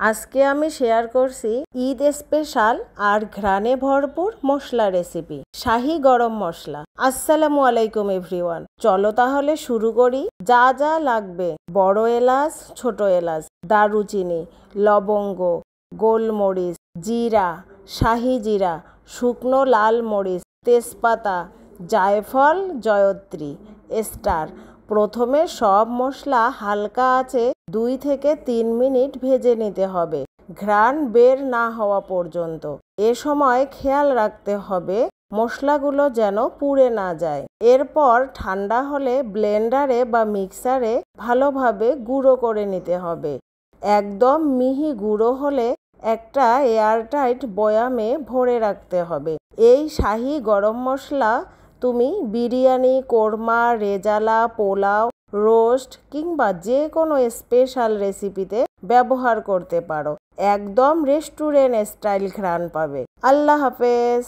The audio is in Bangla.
আজকে আমি শেয়ার করছি ঈদ স্পেশাল আর ঘ্রাণে ভরপুর মশলা রেসিপি শাহি গরম মশলা। আসসালামু আলাইকুম এভরিওয়ান, চলো তাহলে শুরু করি। যা যা লাগবে: বড় এলাচ, ছোট এলাচ, দারুচিনি, লবঙ্গ, গোলমরিচ, জিরা, শাহি জিরা, শুকনো লাল মরিচ, তেজপাতা, জায়ফল, জয়ত্রী, স্টার। প্রথমে সব মশলা হালকা আঁচে 2 থেকে 3 মিনিট ভেজে নিতে হবে, ঘ্রাণ বের না হওয়া পর্যন্ত। এ সময় খেয়াল রাখতে হবে মশলাগুলো যেন পুড়ে না যায়। এরপর ঠান্ডা হলে ব্লেন্ডারে বা মিক্সারে ভালোভাবে গুঁড়ো করে নিতে হবে। একদম মিহি গুঁড়ো হলে একটা এয়ারটাইট বয়ামে ভরে রাখতে হবে। এই শাহি গরম মশলা তুমি বিরিয়ানি, কোরমা, রেজালা, পোলাও, রোস্ট কিংবা যে কোনো স্পেশাল রেসিপিতে ব্যবহার করতে পারো। একদম রেস্টুরেন্ট স্টাইল ঘ্রাণ পাবে। আল্লাহ হাফেজ।